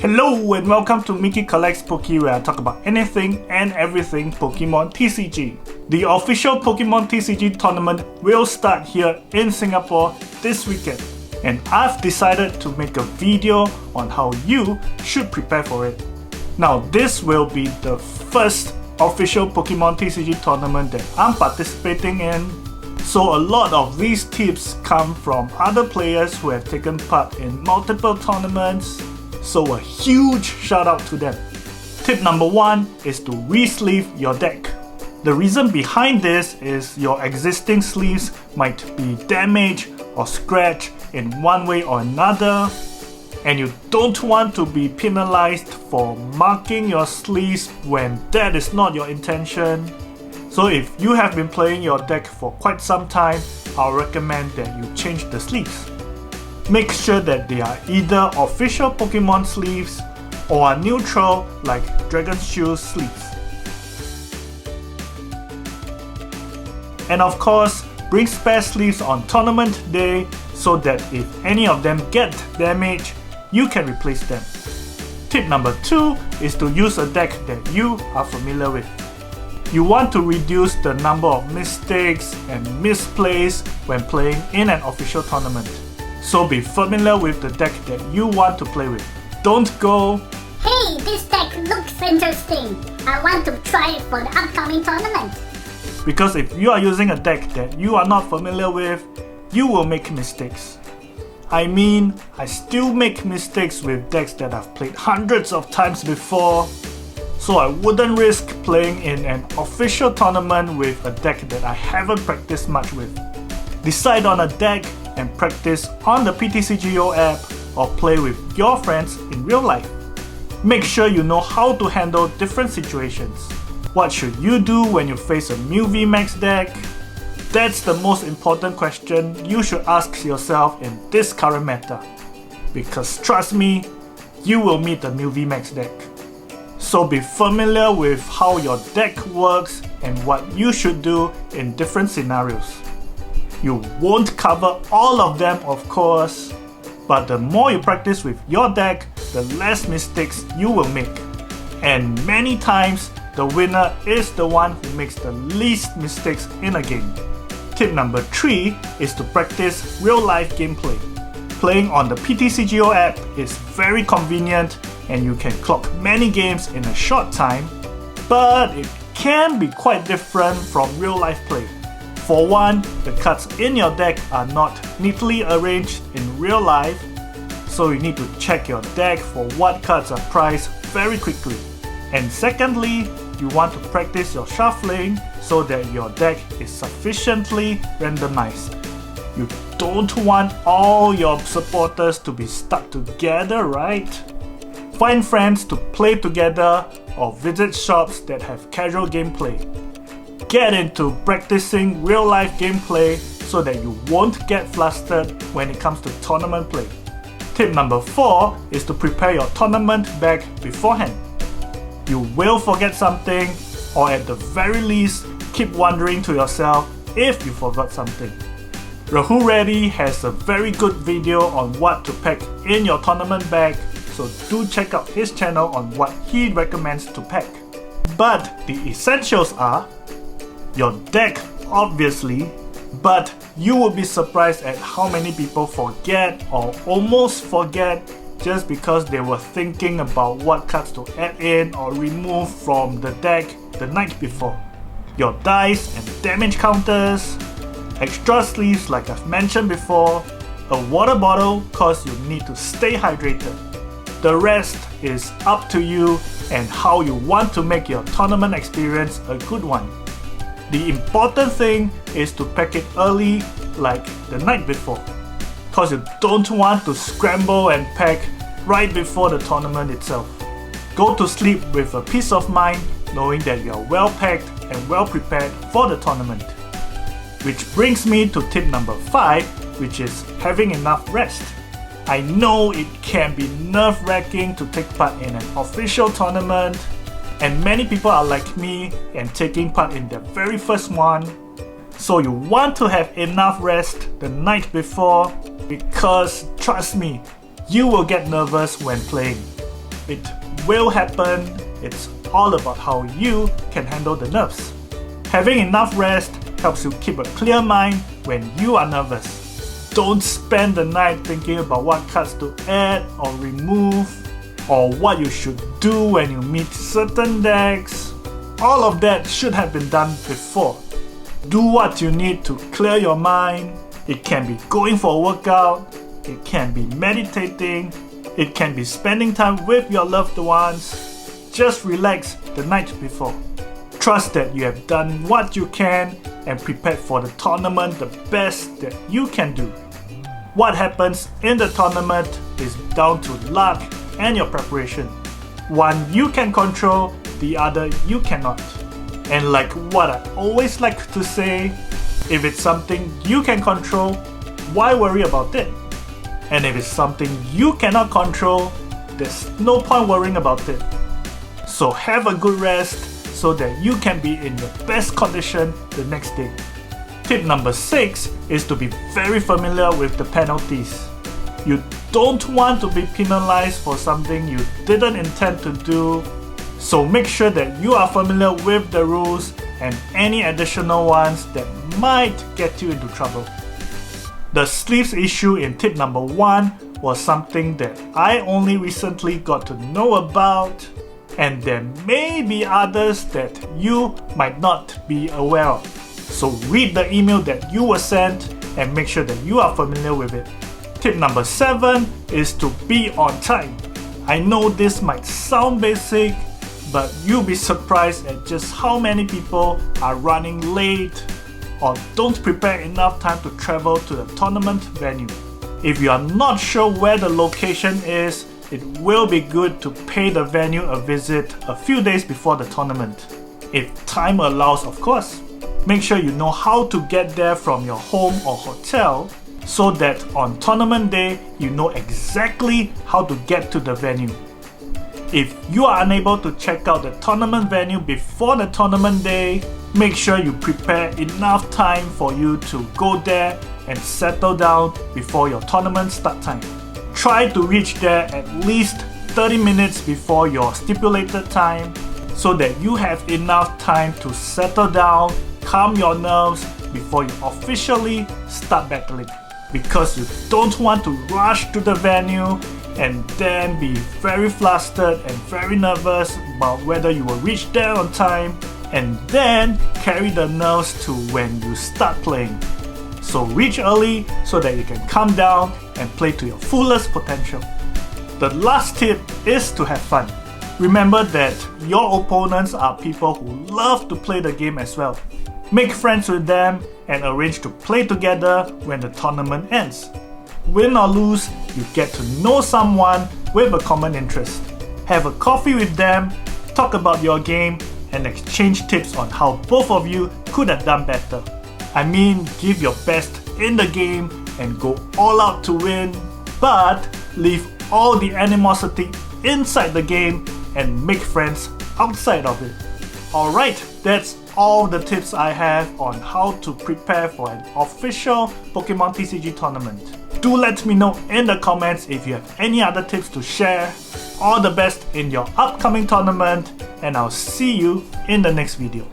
Hello and welcome to Mickey Collects Poke, where I talk about anything and everything Pokemon TCG. The official Pokemon TCG Tournament will start here in Singapore this weekend, and I've decided to make a video on how you should prepare for it. Now this will be the first official Pokemon TCG Tournament that I'm participating in, so a lot of these tips come from other players who have taken part in multiple tournaments. So a huge shout out to them. Tip number 1 is to re-sleeve your deck. The reason behind this is your existing sleeves might be damaged or scratched in one way or another, and you don't want to be penalized for marking your sleeves when that is not your intention. So if you have been playing your deck for quite some time, I'll recommend that you change the sleeves. Make sure that they are either official Pokemon sleeves or are neutral like Dragon Shield sleeves. And of course, bring spare sleeves on tournament day so that if any of them get damaged, you can replace them. Tip number 2 is to use a deck that you are familiar with. You want to reduce the number of mistakes and misplays when playing in an official tournament. So be familiar with the deck that you want to play with. Don't go, "Hey, this deck looks interesting. I want to try it for the upcoming tournament." because if you are using a deck that you are not familiar with, you will make mistakes. I mean, I still make mistakes with decks that I've played hundreds of times before, so I wouldn't risk playing in an official tournament with a deck that I haven't practiced much with. Decide on a deck and practice on the PTCGO app or play with your friends in real life. Make sure you know how to handle different situations. What should you do when you face a Mew VMAX deck? That's the most important question you should ask yourself in this current meta. Because trust me, you will meet a Mew VMAX deck. So be familiar with how your deck works and what you should do in different scenarios. You won't cover all of them, of course, but the more you practice with your deck, the less mistakes you will make. And many times, the winner is the one who makes the least mistakes in a game. Tip number 3 is to practice real-life gameplay. Playing on the PTCGO app is very convenient and you can clock many games in a short time, but it can be quite different from real-life play. For one, the cards in your deck are not neatly arranged in real life, so you need to check your deck for what cards are priced very quickly. And secondly, you want to practice your shuffling so that your deck is sufficiently randomized. You don't want all your supporters to be stuck together, right? Find friends to play together or visit shops that have casual gameplay. Get into practicing real-life gameplay so that you won't get flustered when it comes to tournament play. Tip number 4 is to prepare your tournament bag beforehand. You will forget something, or at the very least, keep wondering to yourself if you forgot something. Rahul Reddy has a very good video on what to pack in your tournament bag, so do check out his channel on what he recommends to pack. But the essentials are your deck, obviously, but you will be surprised at how many people forget or almost forget just because they were thinking about what cards to add in or remove from the deck the night before. Your dice and damage counters, extra sleeves like I've mentioned before, a water bottle cause you need to stay hydrated. The rest is up to you and how you want to make your tournament experience a good one. The important thing is to pack it early, like the night before, cause you don't want to scramble and pack right before the tournament itself. Go to sleep with a peace of mind knowing that you are well packed and well prepared for the tournament. Which brings me to tip number 5, which is having enough rest. I know it can be nerve-wracking to take part in an official tournament, and many people are like me and taking part in their very first one. So you want to have enough rest the night before because trust me, you will get nervous when playing. It will happen. It's all about how you can handle the nerves. Having enough rest helps you keep a clear mind when you are nervous. Don't spend the night thinking about what cards to add or remove, or what you should do when you meet certain decks. All of that should have been done before. Do what you need to clear your mind. It can be going for a workout, it can be meditating, it can be spending time with your loved ones. Just relax the night before. Trust that you have done what you can and prepared for the tournament the best that you can do. What happens in the tournament is down to luck and your preparation. One you can control, the other you cannot. And like what I always like to say, if it's something you can control, why worry about it? And if it's something you cannot control, there's no point worrying about it. So have a good rest so that you can be in your best condition the next day. Tip number 6 is to be very familiar with the penalties. You don't want to be penalized for something you didn't intend to do, so make sure that you are familiar with the rules and any additional ones that might get you into trouble. The sleeves issue in tip number 1 was something that I only recently got to know about, and there may be others that you might not be aware of. So read the email that you were sent and make sure that you are familiar with it. Tip number 7 is to be on time. I know this might sound basic, but you'll be surprised at just how many people are running late or don't prepare enough time to travel to the tournament venue. If you are not sure where the location is, it will be good to pay the venue a visit a few days before the tournament. If time allows, of course. Make sure you know how to get there from your home or hotel so that on tournament day, you know exactly how to get to the venue. If you are unable to check out the tournament venue before the tournament day, make sure you prepare enough time for you to go there and settle down before your tournament start time. Try to reach there at least 30 minutes before your stipulated time so that you have enough time to settle down, calm your nerves before you officially start battling. Because you don't want to rush to the venue and then be very flustered and very nervous about whether you will reach there on time, and then carry the nerves to when you start playing. So reach early so that you can calm down and play to your fullest potential. The last tip is to have fun. Remember that your opponents are people who love to play the game as well. Make friends with them and arrange to play together when the tournament ends. Win or lose, you get to know someone with a common interest. Have a coffee with them, talk about your game, and exchange tips on how both of you could have done better. I mean, give your best in the game and go all out to win, but leave all the animosity inside the game and make friends outside of it. Alright, that's all the tips I have on how to prepare for an official Pokemon TCG tournament. Do let me know in the comments if you have any other tips to share. All the best in your upcoming tournament, and I'll see you in the next video.